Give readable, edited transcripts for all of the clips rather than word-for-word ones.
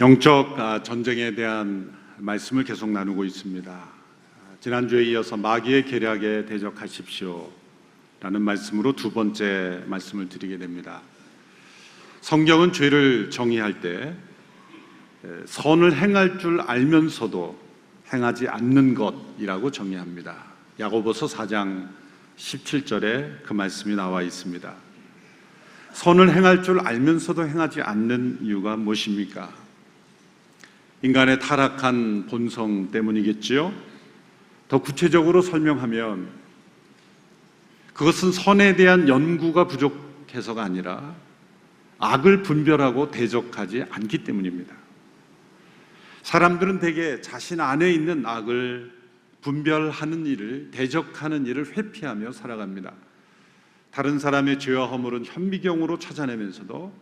영적 전쟁에 대한 말씀을 계속 나누고 있습니다. 지난주에 이어서 마귀의 계략에 대적하십시오 라는 말씀으로 두 번째 말씀을 드리게 됩니다. 성경은 죄를 정의할 때 선을 행할 줄 알면서도 행하지 않는 것이라고 정의합니다. 야고보서 4장 17절에 그 말씀이 나와 있습니다. 선을 행할 줄 알면서도 행하지 않는 이유가 무엇입니까? 인간의 타락한 본성 때문이겠지요. 더 구체적으로 설명하면 그것은 선에 대한 연구가 부족해서가 아니라 악을 분별하고 대적하지 않기 때문입니다. 사람들은 대개 자신 안에 있는 악을 분별하는 일을, 대적하는 일을 회피하며 살아갑니다. 다른 사람의 죄와 허물은 현미경으로 찾아내면서도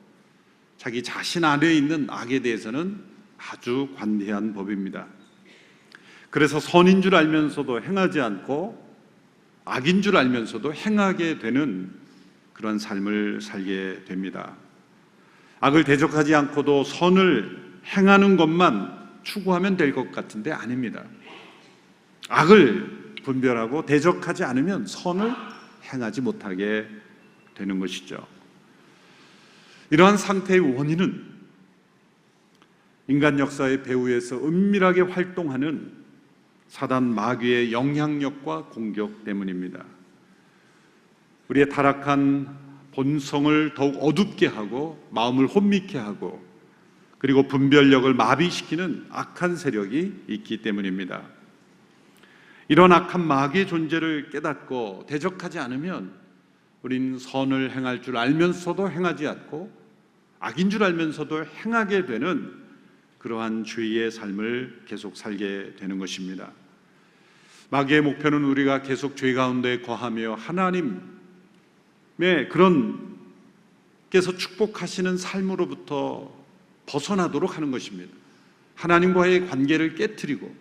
자기 자신 안에 있는 악에 대해서는 아주 관대한 법입니다. 그래서 선인 줄 알면서도 행하지 않고 악인 줄 알면서도 행하게 되는 그런 삶을 살게 됩니다. 악을 대적하지 않고도 선을 행하는 것만 추구하면 될 것 같은데 아닙니다. 악을 분별하고 대적하지 않으면 선을 행하지 못하게 되는 것이죠. 이러한 상태의 원인은 인간 역사의 배후에서 은밀하게 활동하는 사단 마귀의 영향력과 공격 때문입니다. 우리의 타락한 본성을 더욱 어둡게 하고 마음을 혼미케 하고 그리고 분별력을 마비시키는 악한 세력이 있기 때문입니다. 이런 악한 마귀의 존재를 깨닫고 대적하지 않으면 우린 선을 행할 줄 알면서도 행하지 않고 악인 줄 알면서도 행하게 되는 그러한 죄의 삶을 계속 살게 되는 것입니다. 마귀의 목표는 우리가 계속 죄 가운데 거하며 하나님의 그런 께서 축복하시는 삶으로부터 벗어나도록 하는 것입니다. 하나님과의 관계를 깨트리고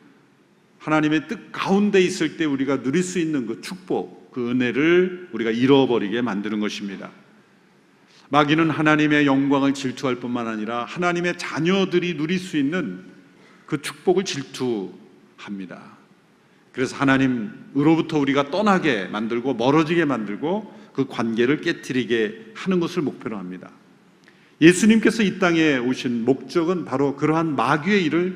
하나님의 뜻 가운데 있을 때 우리가 누릴 수 있는 그 축복, 그 은혜를 우리가 잃어버리게 만드는 것입니다. 마귀는 하나님의 영광을 질투할 뿐만 아니라 하나님의 자녀들이 누릴 수 있는 그 축복을 질투합니다. 그래서 하나님으로부터 우리가 떠나게 만들고 멀어지게 만들고 그 관계를 깨트리게 하는 것을 목표로 합니다. 예수님께서 이 땅에 오신 목적은 바로 그러한 마귀의 일을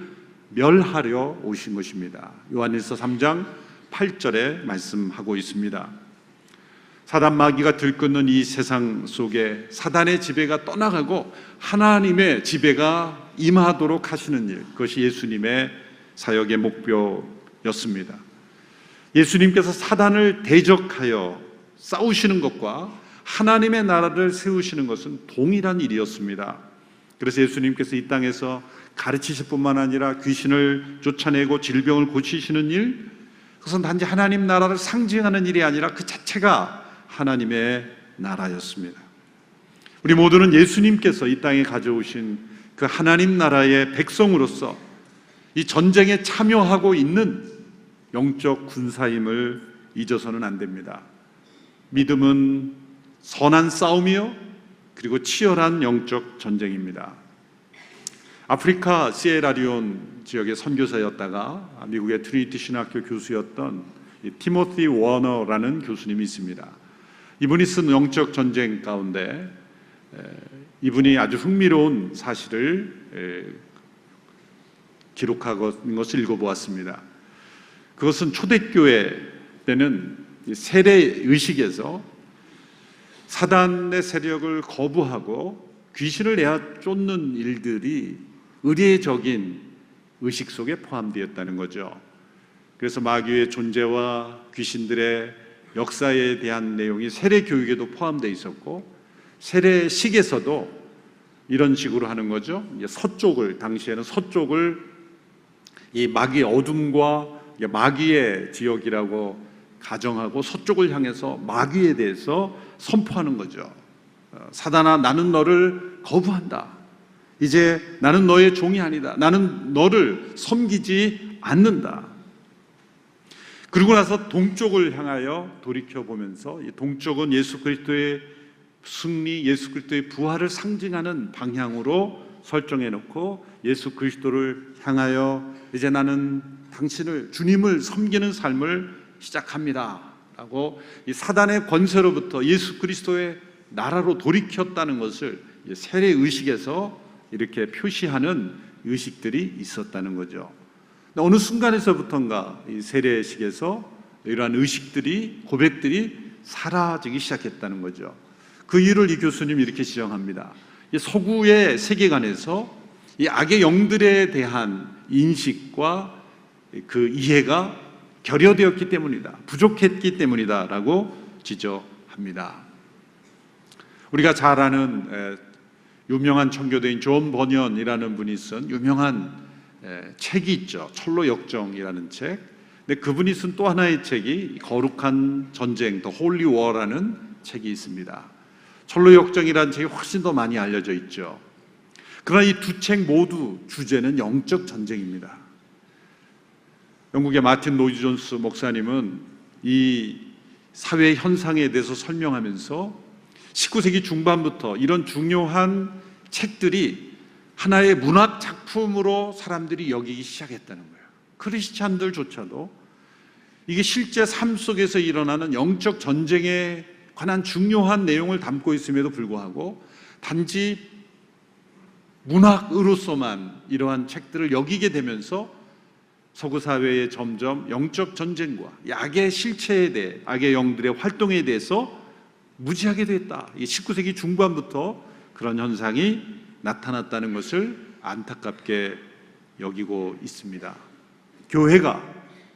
멸하려 오신 것입니다. 요한일서 3장 8절에 말씀하고 있습니다. 사단 마귀가 들끓는 이 세상 속에 사단의 지배가 떠나가고 하나님의 지배가 임하도록 하시는 일, 그것이 예수님의 사역의 목표였습니다. 예수님께서 사단을 대적하여 싸우시는 것과 하나님의 나라를 세우시는 것은 동일한 일이었습니다. 그래서 예수님께서 이 땅에서 가르치실 뿐만 아니라 귀신을 쫓아내고 질병을 고치시는 일, 그것은 단지 하나님 나라를 상징하는 일이 아니라 그 자체가 하나님의 나라였습니다. 우리 모두는 예수님께서 이 땅에 가져오신 그 하나님 나라의 백성으로서 이 전쟁에 참여하고 있는 영적 군사임을 잊어서는 안 됩니다. 믿음은 선한 싸움이요 그리고 치열한 영적 전쟁입니다. 아프리카 시에라리온 지역의 선교사였다가 미국의 트리니티 신학교 교수였던 티모시 워너라는 교수님이 있습니다. 이분이 쓴 영적 전쟁 가운데 이분이 아주 흥미로운 사실을 기록한 것을 읽어보았습니다. 그것은 초대교회 때는 세례 의식에서 사단의 세력을 거부하고 귀신을 내어 쫓는 일들이 의례적인 의식 속에 포함되었다는 거죠. 그래서 마귀의 존재와 귀신들의 역사에 대한 내용이 세례 교육에도 포함되어 있었고 세례식에서도 이런 식으로 하는 거죠. 서쪽을, 당시에는 서쪽을 이 마귀의 어둠과 마귀의 지역이라고 가정하고 서쪽을 향해서 마귀에 대해서 선포하는 거죠. 사단아, 나는 너를 거부한다. 이제 나는 너의 종이 아니다. 나는 너를 섬기지 않는다. 그리고 나서 동쪽을 향하여 돌이켜보면서 이 동쪽은 예수 그리스도의 승리, 예수 그리스도의 부활을 상징하는 방향으로 설정해 놓고 예수 그리스도를 향하여 이제 나는 당신을, 주님을 섬기는 삶을 시작합니다 라고 이 사단의 권세로부터 예수 그리스도의 나라로 돌이켰다는 것을 세례 의식에서 이렇게 표시하는 의식들이 있었다는 거죠. 어느 순간에서부터인가 이 세례식에서 이러한 의식들이, 고백들이 사라지기 시작했다는 거죠. 그 이유를 이 교수님이 이렇게 지적합니다. 이 서구의 세계관에서 이 악의 영들에 대한 인식과 그 이해가 결여되었기 때문이다, 부족했기 때문이다 라고 지적합니다. 우리가 잘 아는 유명한 청교도인 존 버년이라는 분이 쓴 유명한 책이 있죠. 철로역정이라는 책. 근데 그분이 쓴 또 하나의 책이 거룩한 전쟁, The Holy War라는 책이 있습니다. 철로역정이라는 책이 훨씬 더 많이 알려져 있죠. 그러나 이 두 책 모두 주제는 영적 전쟁입니다. 영국의 마틴 로이드 존스 목사님은 이 사회 현상에 대해서 설명하면서 19세기 중반부터 이런 중요한 책들이 하나의 문학 작품으로 사람들이 여기기 시작했다는 거예요. 크리스찬들조차도 이게 실제 삶 속에서 일어나는 영적 전쟁에 관한 중요한 내용을 담고 있음에도 불구하고 단지 문학으로서만 이러한 책들을 여기게 되면서 서구 사회에 점점 영적 전쟁과 악의 실체에 대해, 악의 영들의 활동에 대해서 무지하게 됐다. 19세기 중반부터 그런 현상이 나타났다는 것을 안타깝게 여기고 있습니다. 교회가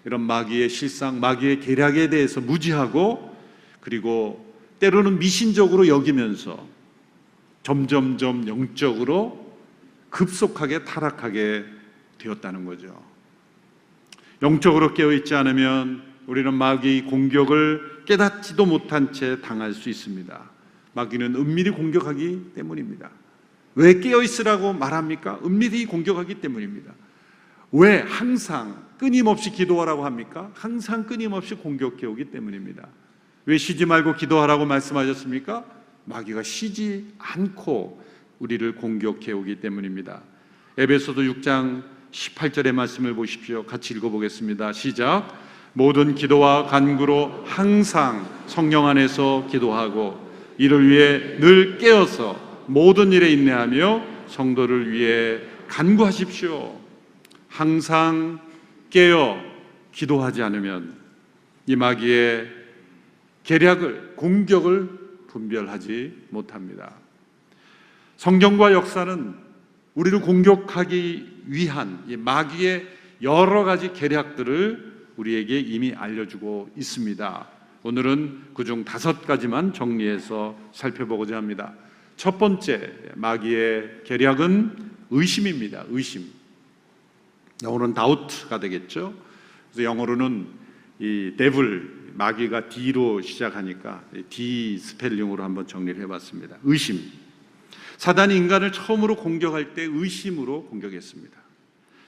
이런 마귀의 실상, 마귀의 계략에 대해서 무지하고 그리고 때로는 미신적으로 여기면서 점점점 영적으로 급속하게 타락하게 되었다는 거죠. 영적으로 깨어있지 않으면 우리는 마귀의 공격을 깨닫지도 못한 채 당할 수 있습니다. 마귀는 은밀히 공격하기 때문입니다. 왜 깨어있으라고 말합니까? 은밀히 공격하기 때문입니다. 왜 항상 끊임없이 기도하라고 합니까? 항상 끊임없이 공격해 오기 때문입니다. 왜 쉬지 말고 기도하라고 말씀하셨습니까? 마귀가 쉬지 않고 우리를 공격해 오기 때문입니다. 에베소서 6장 18절의 말씀을 보십시오. 같이 읽어보겠습니다. 시작. 모든 기도와 간구로 항상 성령 안에서 기도하고 이를 위해 늘 깨어서 모든 일에 인내하며 성도를 위해 간구하십시오. 항상 깨어 기도하지 않으면 이 마귀의 계략을, 공격을 분별하지 못합니다. 성경과 역사는 우리를 공격하기 위한 이 마귀의 여러 가지 계략들을 우리에게 이미 알려주고 있습니다. 오늘은 그중 5가지만 정리해서 살펴보고자 합니다. 첫 번째 마귀의 계략은 의심입니다. 의심. 영어로는 doubt가 되겠죠. 그래서 영어로는 이 devil, 마귀가 D로 시작하니까 D 스펠링으로 한번 정리를 해봤습니다. 의심. 사단이 인간을 처음으로 공격할 때 의심으로 공격했습니다.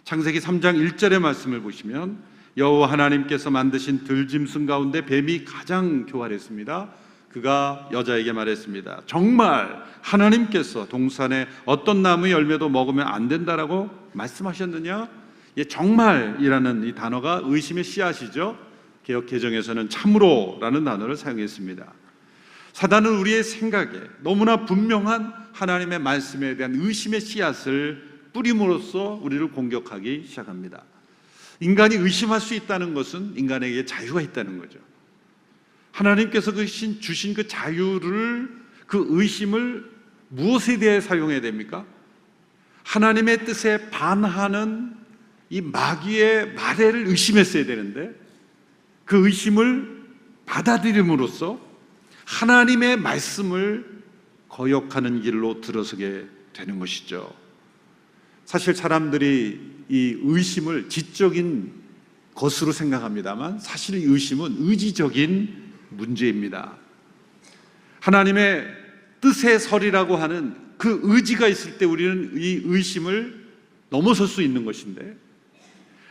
창세기 3장 1절의 말씀을 보시면 여호와 하나님께서 만드신 들짐승 가운데 뱀이 가장 교활했습니다. 그가 여자에게 말했습니다. 정말 하나님께서 동산의 어떤 나무 열매도 먹으면 안 된다라고 말씀하셨느냐? 정말이라는 이 단어가 의심의 씨앗이죠. 개역 개정에서는 참으로라는 단어를 사용했습니다. 사단은 우리의 생각에 너무나 분명한 하나님의 말씀에 대한 의심의 씨앗을 뿌림으로써 우리를 공격하기 시작합니다. 인간이 의심할 수 있다는 것은 인간에게 자유가 있다는 거죠. 하나님께서 주신 그 자유를, 그 의심을 무엇에 대해 사용해야 됩니까? 하나님의 뜻에 반하는 이 마귀의 말을 의심했어야 되는데 그 의심을 받아들임으로써 하나님의 말씀을 거역하는 길로 들어서게 되는 것이죠. 사실 사람들이 이 의심을 지적인 것으로 생각합니다만 사실 이 의심은 의지적인 문제입니다. 하나님의 뜻의 설이라고 하는 그 의지가 있을 때 우리는 이 의심을 넘어설 수 있는 것인데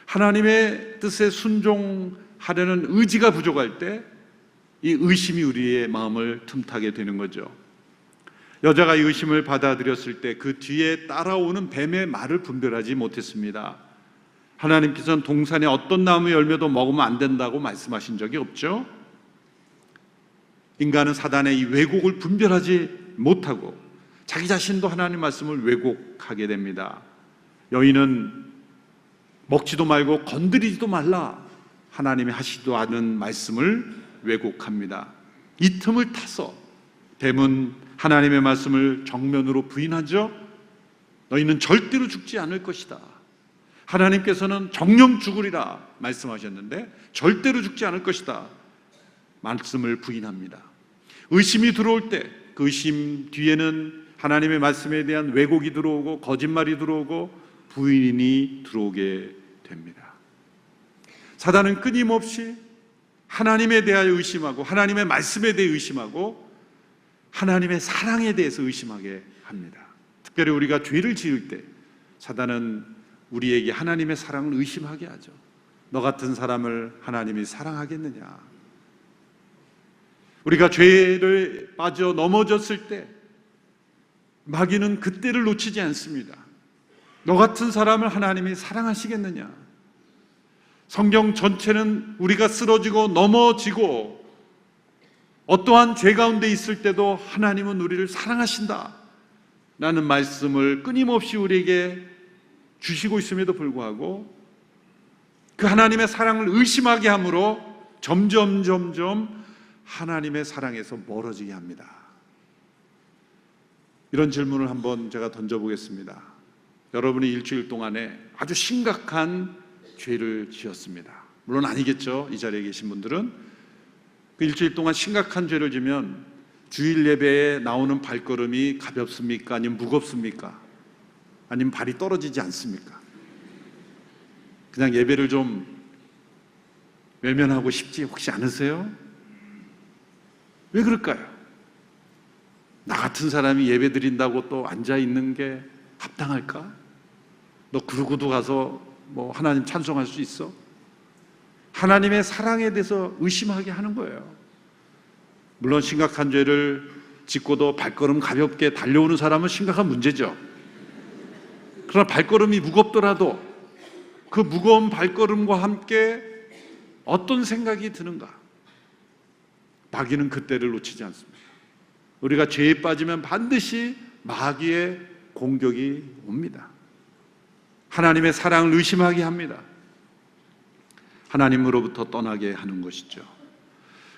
하나님의 뜻에 순종하려는 의지가 부족할 때 이 의심이 우리의 마음을 틈타게 되는 거죠. 여자가 이 의심을 받아들였을 때 그 뒤에 따라오는 뱀의 말을 분별하지 못했습니다. 하나님께서는 동산의 어떤 나무 열매도 먹으면 안 된다고 말씀하신 적이 없죠. 인간은 사단의 이 왜곡을 분별하지 못하고 자기 자신도 하나님 말씀을 왜곡하게 됩니다. 여인은 먹지도 말고 건드리지도 말라 하나님이 하시도 않은 말씀을 왜곡합니다. 이 틈을 타서 뱀은 하나님의 말씀을 정면으로 부인하죠. 너희는 절대로 죽지 않을 것이다. 하나님께서는 정령 죽으리라 말씀하셨는데 절대로 죽지 않을 것이다 말씀을 부인합니다. 의심이 들어올 때 그 의심 뒤에는 하나님의 말씀에 대한 왜곡이 들어오고 거짓말이 들어오고 부인이 들어오게 됩니다. 사단은 끊임없이 하나님에 대하여 의심하고 하나님의 말씀에 대해 의심하고 하나님의 사랑에 대해서 의심하게 합니다. 특별히 우리가 죄를 지을 때 사단은 우리에게 하나님의 사랑을 의심하게 하죠. 너 같은 사람을 하나님이 사랑하겠느냐. 우리가 죄를 빠져 넘어졌을 때 마귀는 그때를 놓치지 않습니다. 너 같은 사람을 하나님이 사랑하시겠느냐. 성경 전체는 우리가 쓰러지고 넘어지고 어떠한 죄 가운데 있을 때도 하나님은 우리를 사랑하신다 라는 말씀을 끊임없이 우리에게 주시고 있음에도 불구하고 그 하나님의 사랑을 의심하게 함으로 점점 하나님의 사랑에서 멀어지게 합니다. 이런 질문을 한번 제가 던져보겠습니다. 여러분이 일주일 동안에 아주 심각한 죄를 지었습니다. 물론 아니겠죠. 이 자리에 계신 분들은 그 일주일 동안 심각한 죄를 지면 주일 예배에 나오는 발걸음이 가볍습니까? 아니면 무겁습니까? 아니면 발이 떨어지지 않습니까? 그냥 예배를 좀 외면하고 싶지 혹시 않으세요? 왜 그럴까요? 나 같은 사람이 예배 드린다고 또 앉아 있는 게 합당할까? 너 그러고도 가서 뭐 하나님 찬송할 수 있어? 하나님의 사랑에 대해서 의심하게 하는 거예요. 물론 심각한 죄를 짓고도 발걸음 가볍게 달려오는 사람은 심각한 문제죠. 그러나 발걸음이 무겁더라도 그 무거운 발걸음과 함께 어떤 생각이 드는가? 마귀는 그때를 놓치지 않습니다. 우리가 죄에 빠지면 반드시 마귀의 공격이 옵니다. 하나님의 사랑을 의심하게 합니다. 하나님으로부터 떠나게 하는 것이죠.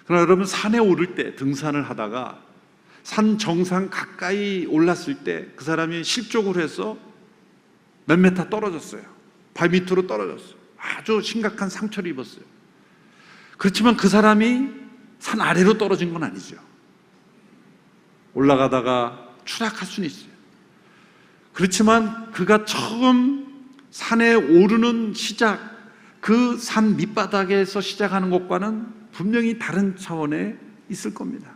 그러나 여러분, 산에 오를 때 등산을 하다가 산 정상 가까이 올랐을 때 그 사람이 실족을 해서 몇 메타 떨어졌어요. 발 밑으로 떨어졌어요. 아주 심각한 상처를 입었어요. 그렇지만 그 사람이 산 아래로 떨어진 건 아니죠. 올라가다가 추락할 수는 있어요. 그렇지만 그가 처음 산에 오르는 시작, 그 산 밑바닥에서 시작하는 것과는 분명히 다른 차원에 있을 겁니다.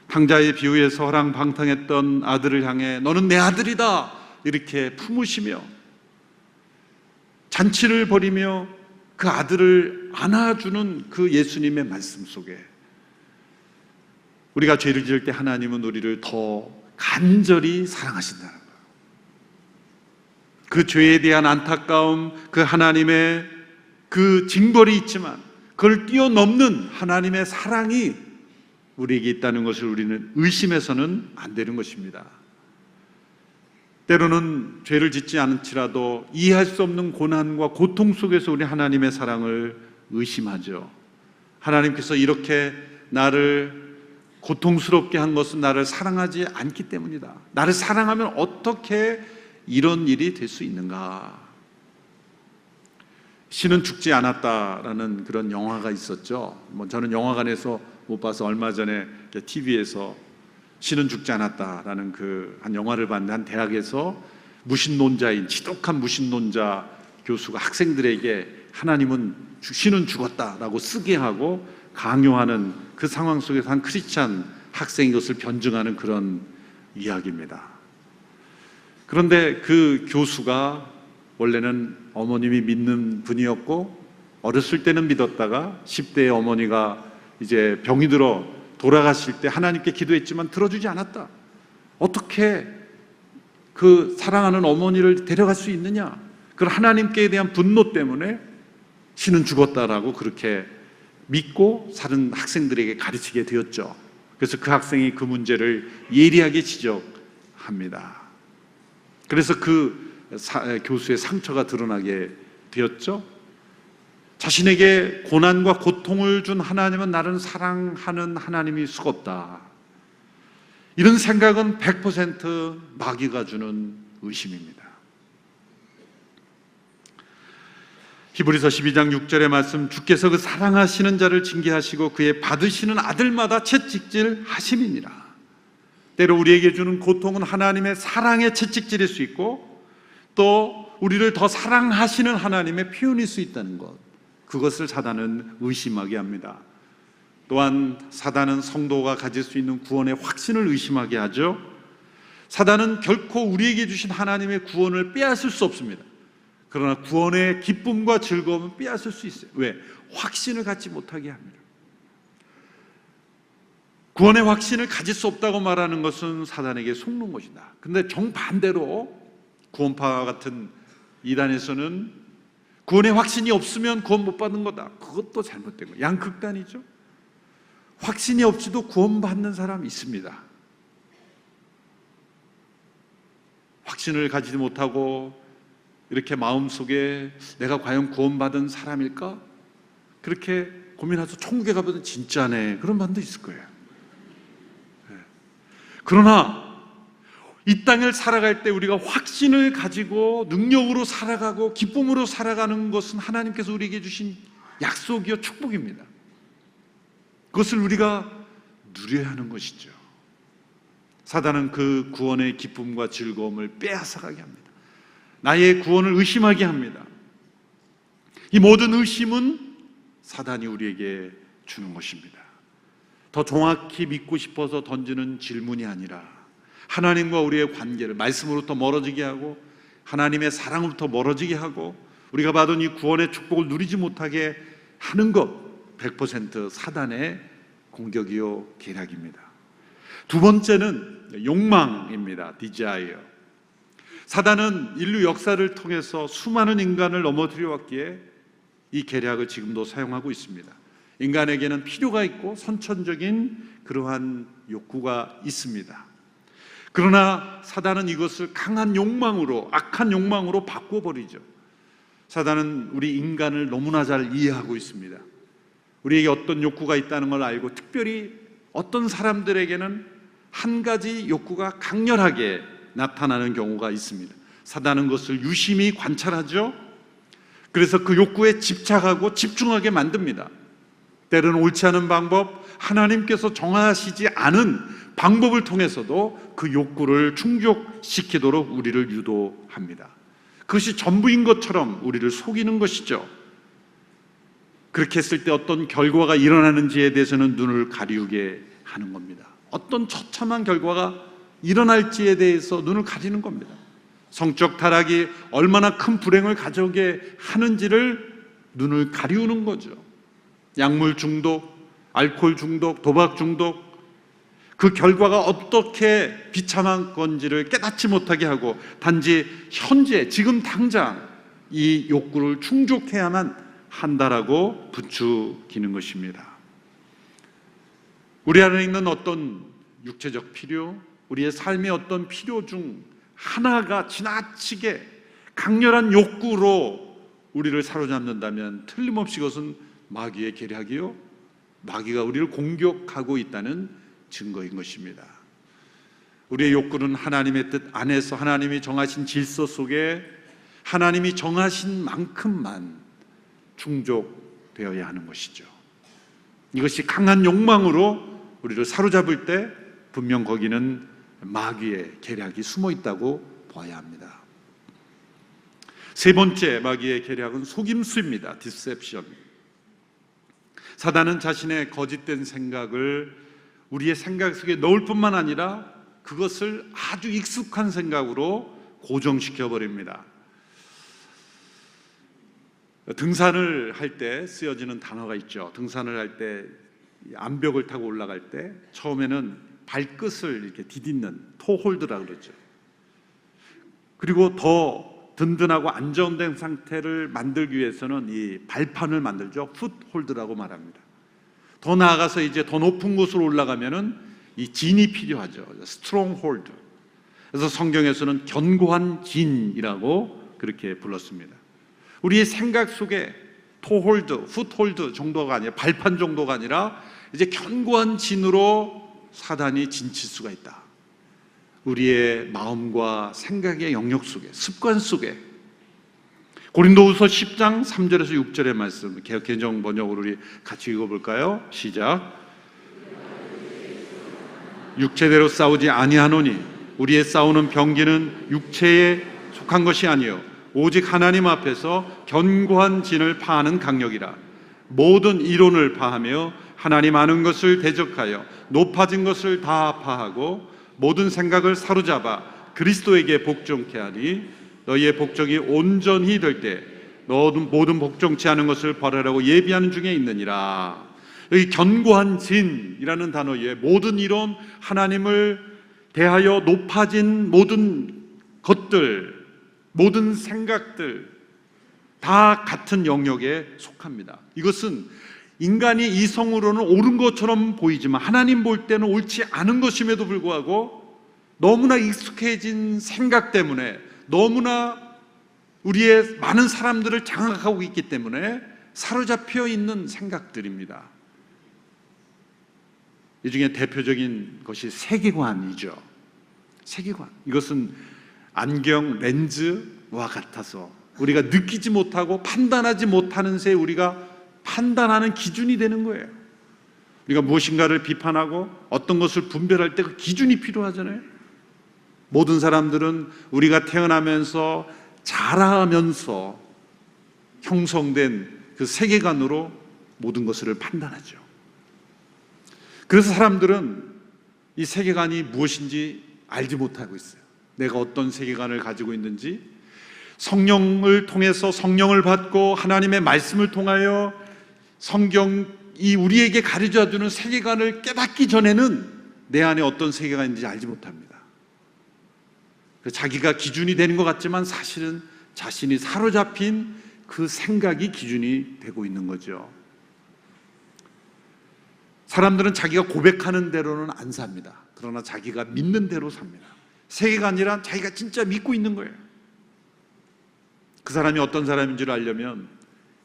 탕자의 비유에서 허랑방탕했던 아들을 향해 너는 내 아들이다 이렇게 품으시며 잔치를 벌이며 그 아들을 안아주는 그 예수님의 말씀 속에 우리가 죄를 지을 때 하나님은 우리를 더 간절히 사랑하신다는 거예요. 그 죄에 대한 안타까움, 그 하나님의 그 징벌이 있지만 그걸 뛰어넘는 하나님의 사랑이 우리에게 있다는 것을 우리는 의심해서는 안 되는 것입니다. 때로는 죄를 짓지 않을지라도 이해할 수 없는 고난과 고통 속에서 우리 하나님의 사랑을 의심하죠. 하나님께서 이렇게 나를 고통스럽게 한 것은 나를 사랑하지 않기 때문이다. 나를 사랑하면 어떻게 이런 일이 될 수 있는가? 신은 죽지 않았다라는 그런 영화가 있었죠. 저는 영화관에서 못 봐서 얼마 전에 TV에서 신은 죽지 않았다라는 한 영화를 봤는데 한 대학에서 무신론자인 지독한 무신론자 교수가 학생들에게 신은 죽었다라고 쓰게 하고 강요하는 그 상황 속에서 한 크리스찬 학생이 이것을 변증하는 그런 이야기입니다. 그런데 그 교수가 원래는 어머님이 믿는 분이었고 어렸을 때는 믿었다가 10대의 어머니가 이제 병이 들어 돌아가실 때 하나님께 기도했지만 들어주지 않았다. 어떻게 그 사랑하는 어머니를 데려갈 수 있느냐? 그 하나님께 대한 분노 때문에 신은 죽었다라고 그렇게 믿고 다른 학생들에게 가르치게 되었죠. 그래서 그 학생이 그 문제를 예리하게 지적합니다. 그래서 그 교수의 상처가 드러나게 되었죠. 자신에게 고난과 고통을 준 하나님은 나를 사랑하는 하나님이 수없다. 이런 생각은 100% 마귀가 주는 의심입니다. 히브리서 12장 6절의 말씀, 주께서 그 사랑하시는 자를 징계하시고 그의 받으시는 아들마다 채찍질 하심이니라. 때로 우리에게 주는 고통은 하나님의 사랑의 채찍질일 수 있고 또 우리를 더 사랑하시는 하나님의 표현일 수 있다는 것, 그것을 사단은 의심하게 합니다. 또한 사단은 성도가 가질 수 있는 구원의 확신을 의심하게 하죠. 사단은 결코 우리에게 주신 하나님의 구원을 빼앗을 수 없습니다. 그러나 구원의 기쁨과 즐거움은 빼앗을 수 있어요. 왜? 확신을 갖지 못하게 합니다. 구원의 확신을 가질 수 없다고 말하는 것은 사단에게 속는 것이다. 그런데 정반대로 구원파 같은 이단에서는 구원의 확신이 없으면 구원 못 받는 거다. 그것도 잘못된 거예요. 양극단이죠. 확신이 없이도 구원받는 사람이 있습니다. 확신을 가지지 못하고 이렇게 마음속에 내가 과연 구원받은 사람일까? 그렇게 고민해서 천국에 가보면 진짜네, 그런 반도 있을 거예요. 그러나 이 땅을 살아갈 때 우리가 확신을 가지고 능력으로 살아가고 기쁨으로 살아가는 것은 하나님께서 우리에게 주신 약속이요 축복입니다. 그것을 우리가 누려야 하는 것이죠. 사단은 그 구원의 기쁨과 즐거움을 빼앗아가게 합니다. 나의 구원을 의심하게 합니다. 이 모든 의심은 사단이 우리에게 주는 것입니다. 더 정확히 믿고 싶어서 던지는 질문이 아니라 하나님과 우리의 관계를 말씀으로부터 멀어지게 하고 하나님의 사랑으로부터 멀어지게 하고 우리가 받은 이 구원의 축복을 누리지 못하게 하는 것, 100% 사단의 공격이요 계략입니다. 두 번째는 욕망입니다. desire. 사단은 인류 역사를 통해서 수많은 인간을 넘어뜨려 왔기에 이 계략을 지금도 사용하고 있습니다. 인간에게는 필요가 있고 선천적인 그러한 욕구가 있습니다. 그러나 사단은 이것을 강한 욕망으로, 악한 욕망으로 바꿔버리죠. 사단은 우리 인간을 너무나 잘 이해하고 있습니다. 우리에게 어떤 욕구가 있다는 걸 알고 특별히 어떤 사람들에게는 한 가지 욕구가 강렬하게 나타나는 경우가 있습니다. 사단은 그것을 유심히 관찰하죠. 그래서 그 욕구에 집착하고 집중하게 만듭니다. 때로는 옳지 않은 방법, 하나님께서 정하시지 않은 방법을 통해서도 그 욕구를 충족시키도록 우리를 유도합니다. 그것이 전부인 것처럼 우리를 속이는 것이죠. 그렇게 했을 때 어떤 결과가 일어나는지에 대해서는 눈을 가리우게 하는 겁니다. 어떤 처참한 결과가 일어날지에 대해서 눈을 가리는 겁니다. 성적 타락이 얼마나 큰 불행을 가져오게 하는지를 눈을 가리우는 거죠. 약물 중독, 알코올 중독, 도박 중독, 그 결과가 어떻게 비참한 건지를 깨닫지 못하게 하고 단지 현재 지금 당장 이 욕구를 충족해야만 한다라고 부추기는 것입니다. 우리 안에 있는 어떤 육체적 필요, 우리의 삶의 어떤 필요 중 하나가 지나치게 강렬한 욕구로 우리를 사로잡는다면 틀림없이 그것은 마귀의 계략이요, 마귀가 우리를 공격하고 있다는 증거인 것입니다. 우리의 욕구는 하나님의 뜻 안에서 하나님이 정하신 질서 속에 하나님이 정하신 만큼만 충족되어야 하는 것이죠. 이것이 강한 욕망으로 우리를 사로잡을 때 분명 거기는 마귀의 계략이 숨어 있다고 봐야 합니다. 세 번째 마귀의 계략은 속임수입니다. 디셉션. 사단은 자신의 거짓된 생각을 우리의 생각 속에 넣을 뿐만 아니라 그것을 아주 익숙한 생각으로 고정시켜 버립니다. 등산을 할 때 쓰여지는 단어가 있죠. 등산을 할 때 암벽을 타고 올라갈 때 처음에는 발끝을 이렇게 디딛는 토홀드라고 그러죠. 그리고 더 든든하고 안정된 상태를 만들기 위해서는 이 발판을 만들죠. 풋홀드라고 말합니다. 더 나아가서 이제 더 높은 곳으로 올라가면은 이 진이 필요하죠. 스트롱홀드. 그래서 성경에서는 견고한 진이라고 그렇게 불렀습니다. 우리의 생각 속에 토홀드, 풋홀드 정도가 아니라 발판 정도가 아니라 이제 견고한 진으로 사단이 진칠 수가 있다. 우리의 마음과 생각의 영역 속에, 습관 속에. 고린도후서 10장 3절에서 6절의 말씀, 개정 번역으로 우리 같이 읽어볼까요? 시작. 육체대로 싸우지 아니하노니 우리의 싸우는 병기는 육체에 속한 것이 아니요 오직 하나님 앞에서 견고한 진을 파하는 강력이라. 모든 이론을 파하며 하나님 아는 것을 대적하여 높아진 것을 다 파하고 모든 생각을 사로잡아 그리스도에게 복종케 하니 너희의 복종이 온전히 될 때 모든 복종치 않은 것을 벌하라고 예비하는 중에 있느니라. 여기 견고한 진이라는 단어에 모든 이론, 하나님을 대하여 높아진 모든 것들, 모든 생각들 다 같은 영역에 속합니다. 이것은 인간이 이성으로는 옳은 것처럼 보이지만 하나님 볼 때는 옳지 않은 것임에도 불구하고 너무나 익숙해진 생각 때문에, 너무나 우리의 많은 사람들을 장악하고 있기 때문에 사로잡혀 있는 생각들입니다. 이 중에 대표적인 것이 세계관이죠. 세계관. 이것은 안경 렌즈와 같아서 우리가 느끼지 못하고 판단하지 못하는 새 우리가 판단하는 기준이 되는 거예요. 우리가 무엇인가를 비판하고 어떤 것을 분별할 때 그 기준이 필요하잖아요. 모든 사람들은 우리가 태어나면서 자라면서 형성된 그 세계관으로 모든 것을 판단하죠. 그래서 사람들은 이 세계관이 무엇인지 알지 못하고 있어요. 내가 어떤 세계관을 가지고 있는지, 성령을 통해서 성령을 받고 하나님의 말씀을 통하여 성경이 우리에게 가르쳐주는 세계관을 깨닫기 전에는 내 안에 어떤 세계가 있는지 알지 못합니다. 자기가 기준이 되는 것 같지만 사실은 자신이 사로잡힌 그 생각이 기준이 되고 있는 거죠. 사람들은 자기가 고백하는 대로는 안 삽니다. 그러나 자기가 믿는 대로 삽니다. 세계관이란 자기가 진짜 믿고 있는 거예요. 그 사람이 어떤 사람인 줄 알려면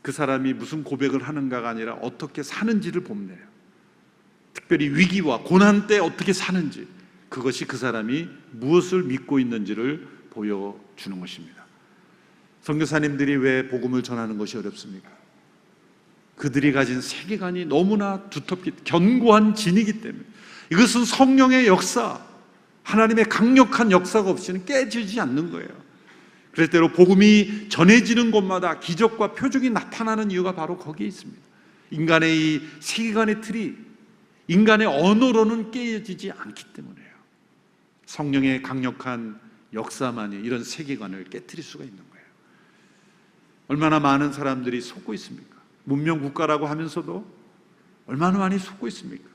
그 사람이 무슨 고백을 하는가가 아니라 어떻게 사는지를 보면 돼요. 특별히 위기와 고난 때 어떻게 사는지, 그것이 그 사람이 무엇을 믿고 있는지를 보여주는 것입니다. 선교사님들이 왜 복음을 전하는 것이 어렵습니까? 그들이 가진 세계관이 너무나 두텁기, 견고한 진이기 때문에. 이것은 성령의 역사, 하나님의 강력한 역사가 없이는 깨지지 않는 거예요. 그래서 때로 복음이 전해지는 곳마다 기적과 표적이 나타나는 이유가 바로 거기에 있습니다. 인간의 이 세계관의 틀이 인간의 언어로는 깨지지 않기 때문에요. 성령의 강력한 역사만이 이런 세계관을 깨트릴 수가 있는 거예요. 얼마나 많은 사람들이 속고 있습니까? 문명 국가라고 하면서도 얼마나 많이 속고 있습니까?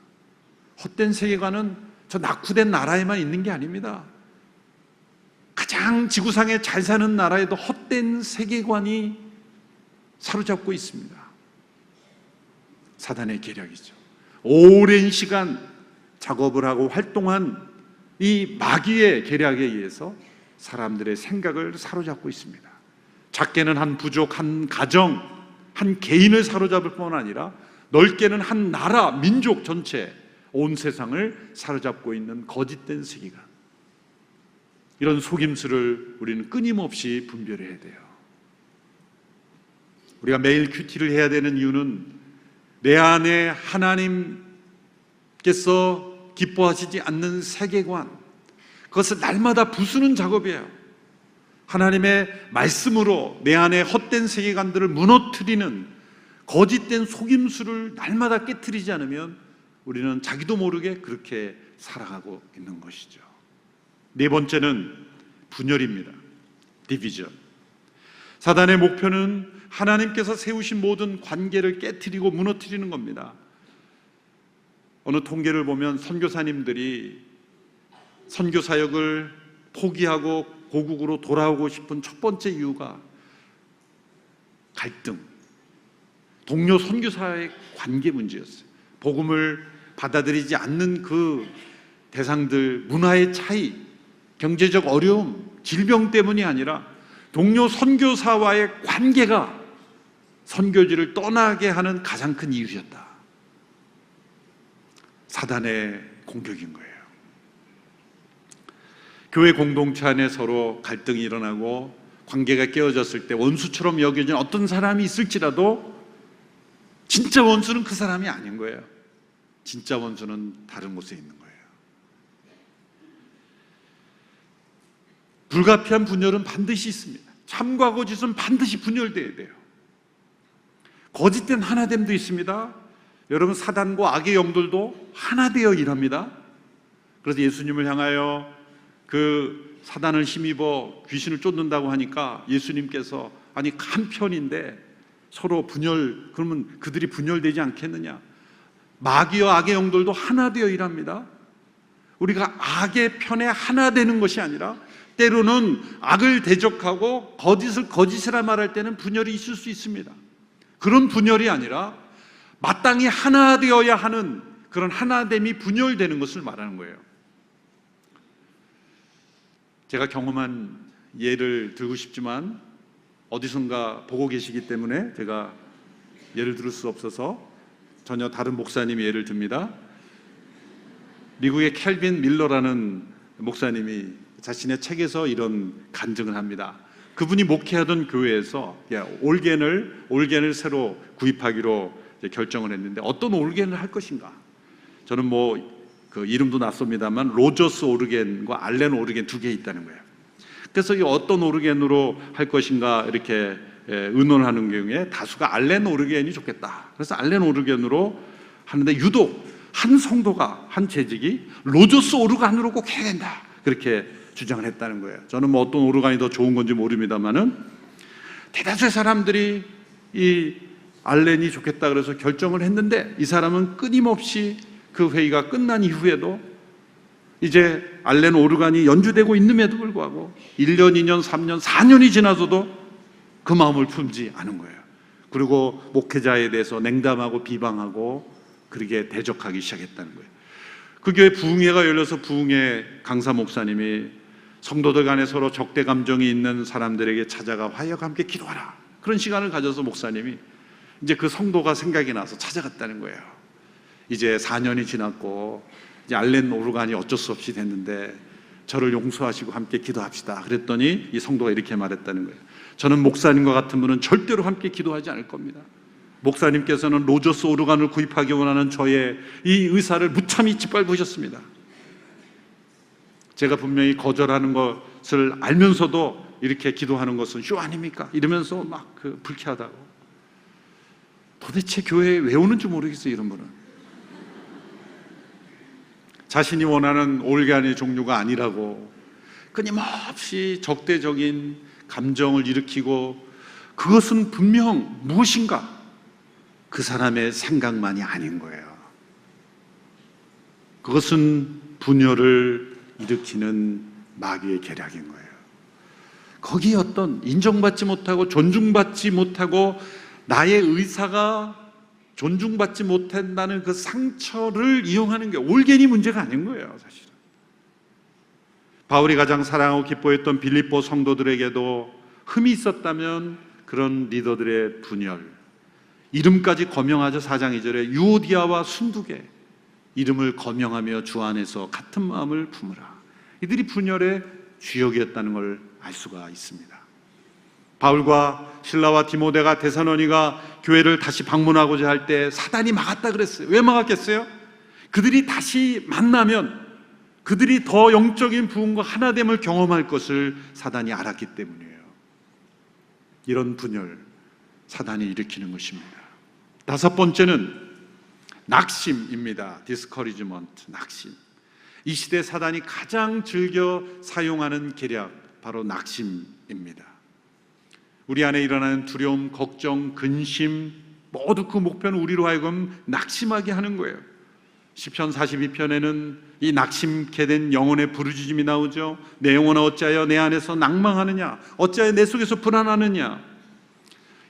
헛된 세계관은 저 낙후된 나라에만 있는 게 아닙니다. 가장 지구상에 잘 사는 나라에도 헛된 세계관이 사로잡고 있습니다. 사단의 계략이죠. 오랜 시간 작업을 하고 활동한 이 마귀의 계략에 의해서 사람들의 생각을 사로잡고 있습니다. 작게는 한 부족, 한 가정, 한 개인을 사로잡을 뿐 아니라 넓게는 한 나라, 민족 전체, 온 세상을 사로잡고 있는 거짓된 세계관. 이런 속임수를 우리는 끊임없이 분별해야 돼요. 우리가 매일 큐티를 해야 되는 이유는 내 안에 하나님께서 기뻐하시지 않는 세계관, 그것을 날마다 부수는 작업이에요. 하나님의 말씀으로 내 안에 헛된 세계관들을 무너뜨리는 거짓된 속임수를 날마다 깨트리지 않으면 우리는 자기도 모르게 그렇게 살아가고 있는 것이죠. 네 번째는 분열입니다. 디비전. 사단의 목표는 하나님께서 세우신 모든 관계를 깨트리고 무너뜨리는 겁니다. 어느 통계를 보면 선교사님들이 선교 사역을 포기하고 고국으로 돌아오고 싶은 첫 번째 이유가 갈등, 동료 선교사의 관계 문제였어요. 복음을 받아들이지 않는 그 대상들, 문화의 차이, 경제적 어려움, 질병 때문이 아니라 동료 선교사와의 관계가 선교지를 떠나게 하는 가장 큰 이유였다. 사단의 공격인 거예요. 교회 공동체 안에 서로 갈등이 일어나고 관계가 깨어졌을 때 원수처럼 여겨진 어떤 사람이 있을지라도 진짜 원수는 그 사람이 아닌 거예요. 진짜 원수는 다른 곳에 있는 거예요. 불가피한 분열은 반드시 있습니다. 참과 거짓은 반드시 분열돼야 돼요. 거짓된 하나됨도 있습니다. 여러분, 사단과 악의 영들도 하나 되어 일합니다. 그래서 예수님을 향하여 그 사단을 힘입어 귀신을 쫓는다고 하니까 예수님께서 아니 한 편인데 서로 분열, 그러면 그들이 분열되지 않겠느냐. 마귀와 악의 영들도 하나 되어 일합니다. 우리가 악의 편에 하나 되는 것이 아니라 때로는 악을 대적하고 거짓을 거짓이라 말할 때는 분열이 있을 수 있습니다. 그런 분열이 아니라 마땅히 하나 되어야 하는 그런 하나됨이 분열되는 것을 말하는 거예요. 제가 경험한 예를 들고 싶지만 어디선가 보고 계시기 때문에 제가 예를 들을 수 없어서 전혀 다른 목사님이 예를 듭니다. 미국의 켈빈 밀러라는 목사님이 자신의 책에서 이런 간증을 합니다. 그분이 목회하던 교회에서 올겐을 새로 구입하기로 결정을 했는데 어떤 올겐을 할 것인가? 저는 그 이름도 낯섭니다만 로저스 오르겐과 알렌 오르겐 두 개 있다는 거예요. 그래서 이 어떤 오르겐으로 할 것인가 이렇게 의논하는 경우에 다수가 알렌 오르겐이 좋겠다. 그래서 알렌 오르겐으로 하는데 유독 한 성도가 한 재직이 로저스 오르간으로 꼭 해야 된다. 그렇게 주장을 했다는 거예요. 저는 어떤 오르간이 더 좋은 건지 모릅니다만은 대다수의 사람들이 이 알렌이 좋겠다 그래서 결정을 했는데 이 사람은 끊임없이 그 회의가 끝난 이후에도 이제 알렌 오르간이 연주되고 있음에도 불구하고 1년, 2년, 3년, 4년이 지나서도 그 마음을 품지 않은 거예요. 그리고 목회자에 대해서 냉담하고 비방하고 그렇게 대적하기 시작했다는 거예요. 그 교회 부흥회가 열려서 부흥회 강사 목사님이 성도들 간에 서로 적대 감정이 있는 사람들에게 찾아가 화해와 함께 기도하라. 그런 시간을 가져서 목사님이 이제 그 성도가 생각이 나서 찾아갔다는 거예요. 이제 4년이 지났고 이제 알렌 오르간이 어쩔 수 없이 됐는데 저를 용서하시고 함께 기도합시다. 그랬더니 이 성도가 이렇게 말했다는 거예요. 저는 목사님과 같은 분은 절대로 함께 기도하지 않을 겁니다. 목사님께서는 로저스 오르간을 구입하기 원하는 저의 이 의사를 무참히 짓밟으셨습니다. 제가 분명히 거절하는 것을 알면서도 이렇게 기도하는 것은 쇼 아닙니까? 이러면서 막 불쾌하다고. 도대체 교회에 왜 오는지 모르겠어요, 이런 분은. 자신이 원하는 올간의 종류가 아니라고 끊임없이 적대적인 감정을 일으키고 그것은 분명 무엇인가? 그 사람의 생각만이 아닌 거예요. 그것은 분열을 일으키는 마귀의 계략인 거예요. 거기에 어떤 인정받지 못하고 존중받지 못하고 나의 의사가 존중받지 못한다는 그 상처를 이용하는 게 올겐이 문제가 아닌 거예요, 사실은. 바울이 가장 사랑하고 기뻐했던 빌립보 성도들에게도 흠이 있었다면 그런 리더들의 분열, 이름까지 거명하죠. 4장 2절에 유오디아와 순두계 이름을 거명하며 주 안에서 같은 마음을 품으라. 이들이 분열의 주역이었다는 걸 알 수가 있습니다. 바울과 실라와 디모데가 데살로니가 교회를 다시 방문하고자 할 때 사단이 막았다 그랬어요. 왜 막았겠어요? 그들이 다시 만나면 그들이 더 영적인 부흥과 하나됨을 경험할 것을 사단이 알았기 때문이에요. 이런 분열, 사단이 일으키는 것입니다. 다섯 번째는 낙심입니다. 디스커리지먼트, 낙심. 이 시대 사단이 가장 즐겨 사용하는 계략, 바로 낙심입니다. 우리 안에 일어나는 두려움, 걱정, 근심 모두 그 목표는 우리로 하여금 낙심하게 하는 거예요. 시편 42편에는 이 낙심케 된 영혼의 부르짖음이 나오죠. 내 영혼아 어찌하여 내 안에서 낭망하느냐, 어찌하여 내 속에서 불안하느냐.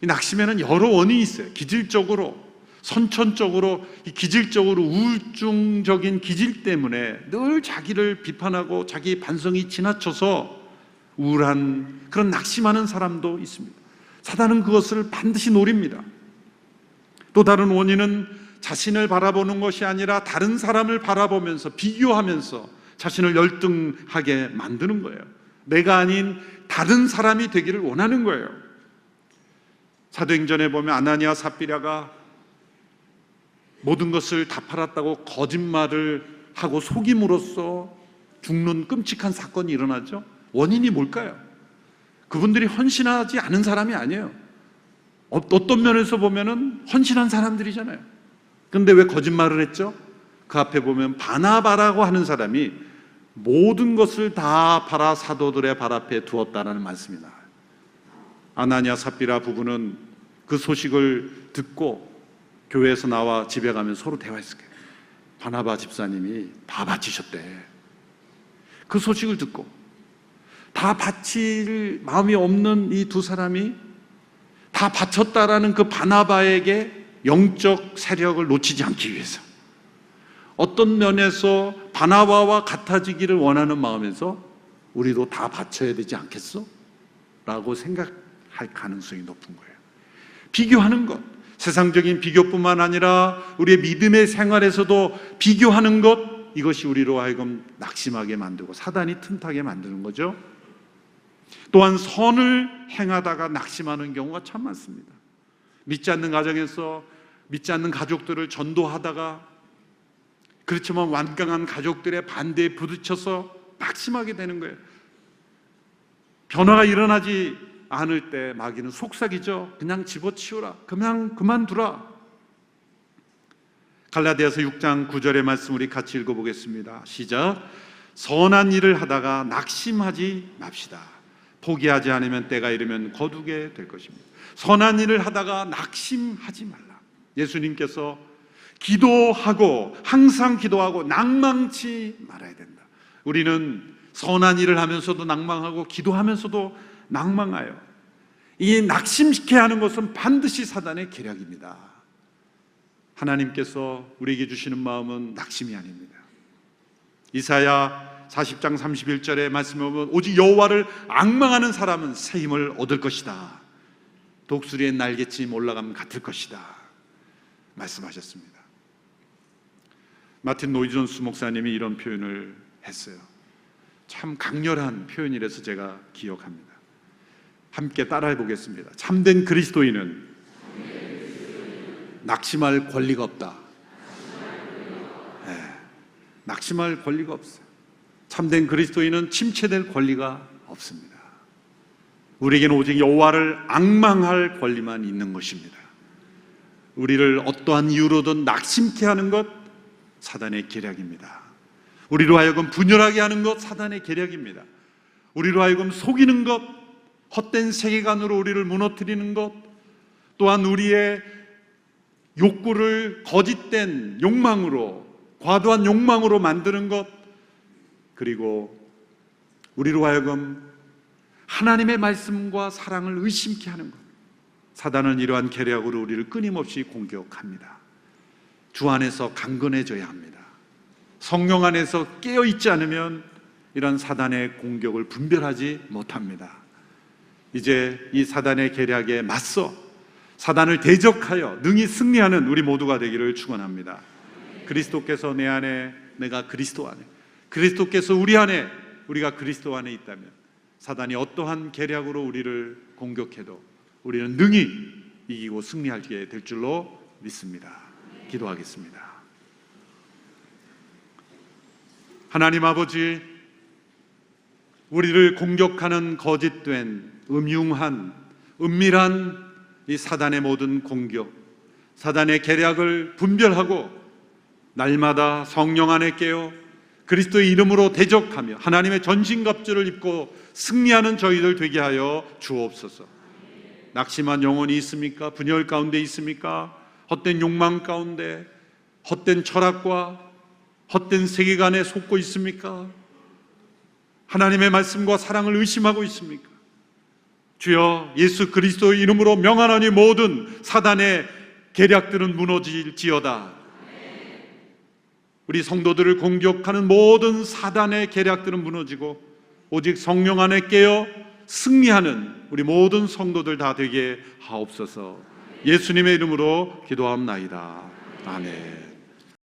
이 낙심에는 여러 원인이 있어요. 기질적으로, 선천적으로, 이 기질적으로 우울증적인 기질 때문에 늘 자기를 비판하고 자기 반성이 지나쳐서 우울한 그런 낙심하는 사람도 있습니다. 사단은 그것을 반드시 노립니다. 또 다른 원인은 자신을 바라보는 것이 아니라 다른 사람을 바라보면서 비교하면서 자신을 열등하게 만드는 거예요. 내가 아닌 다른 사람이 되기를 원하는 거예요. 사도행전에 보면 아나니아 삽비라가 모든 것을 다 팔았다고 거짓말을 하고 속임으로써 죽는 끔찍한 사건이 일어나죠. 원인이 뭘까요? 그분들이 헌신하지 않은 사람이 아니에요. 어떤 면에서 보면은 헌신한 사람들이잖아요. 그런데 왜 거짓말을 했죠? 그 앞에 보면 바나바라고 하는 사람이 모든 것을 다 팔아 사도들의 발 앞에 두었다라는 말씀이 나와요. 아나니아 삽비라 부부는 그 소식을 듣고 교회에서 나와 집에 가면 서로 대화했을 거예요. 바나바 집사님이 다 바치셨대. 그 소식을 듣고 다 바칠 마음이 없는 이 두 사람이 다 바쳤다라는 그 바나바에게 영적 세력을 놓치지 않기 위해서 어떤 면에서 바나바와 같아지기를 원하는 마음에서 우리도 다 바쳐야 되지 않겠어? 라고 생각할 가능성이 높은 거예요. 비교하는 것, 세상적인 비교뿐만 아니라 우리의 믿음의 생활에서도 비교하는 것, 이것이 우리로 하여금 낙심하게 만들고 사단이 틈타게 만드는 거죠. 또한 선을 행하다가 낙심하는 경우가 참 많습니다. 믿지 않는 가정에서 믿지 않는 가족들을 전도하다가 그렇지만 완강한 가족들의 반대에 부딪혀서 낙심하게 되는 거예요. 변화가 일어나지 않을 때 마귀는 속삭이죠. 그냥 집어치우라, 그냥 그만두라. 갈라디아서 6장 9절의 말씀 우리 같이 읽어보겠습니다. 시작. 선한 일을 하다가 낙심하지 맙시다. 포기하지 않으면 때가 이르면 거두게 될 것입니다. 선한 일을 하다가 낙심하지 말라. 예수님께서 기도하고 항상 기도하고 낭망치 말아야 된다. 우리는 선한 일을 하면서도 낭망하고 기도하면서도 낭망하여 이 낙심시켜 하는 것은 반드시 사단의 계략입니다. 하나님께서 우리에게 주시는 마음은 낙심이 아닙니다. 이사야 40장 31절의 말씀에 보면 오직 여호와를 앙망하는 사람은 새 힘을 얻을 것이다. 독수리의 날개쯤 올라가면 같을 것이다 말씀하셨습니다. 마틴 노이존스 목사님이 이런 표현을 했어요. 참 강렬한 표현이라서 제가 기억합니다. 함께 따라해 보겠습니다. 참된 그리스도인은 낙심할 권리가 없다. 네, 낙심할 권리가 없어요. 참된 그리스도인은 침체될 권리가 없습니다. 우리에게는 오직 여호와를 앙망할 권리만 있는 것입니다. 우리를 어떠한 이유로든 낙심케 하는 것 사단의 계략입니다. 우리로 하여금 분열하게 하는 것 사단의 계략입니다. 우리로 하여금 속이는 것, 헛된 세계관으로 우리를 무너뜨리는 것, 또한 우리의 욕구를 거짓된 욕망으로, 과도한 욕망으로 만드는 것, 그리고 우리로 하여금 하나님의 말씀과 사랑을 의심케 하는 것, 사단은 이러한 계략으로 우리를 끊임없이 공격합니다. 주 안에서 강건해져야 합니다. 성령 안에서 깨어있지 않으면 이런 사단의 공격을 분별하지 못합니다. 이제 이 사단의 계략에 맞서 사단을 대적하여 능히 승리하는 우리 모두가 되기를 축원합니다. 그리스도께서 내 안에, 내가 그리스도 안에, 그리스도께서 우리 안에, 우리가 그리스도 안에 있다면 사단이 어떠한 계략으로 우리를 공격해도 우리는 능히 이기고 승리하게 될 줄로 믿습니다. 기도하겠습니다. 하나님 아버지, 우리를 공격하는 거짓된 음흉한 은밀한 이 사단의 모든 공격, 사단의 계략을 분별하고 날마다 성령 안에 깨어 그리스도의 이름으로 대적하며 하나님의 전신갑주를 입고 승리하는 저희들 되게 하여 주옵소서. 낙심한 영혼이 있습니까? 분열 가운데 있습니까? 헛된 욕망 가운데, 헛된 철학과 헛된 세계관에 속고 있습니까? 하나님의 말씀과 사랑을 의심하고 있습니까? 주여, 예수 그리스도의 이름으로 명하노니 모든 사단의 계략들은 무너질지어다. 우리 성도들을 공격하는 모든 사단의 계략들은 무너지고 오직 성령 안에 깨어 승리하는 우리 모든 성도들 다 되게 하옵소서. 예수님의 이름으로 기도합나이다. 아멘.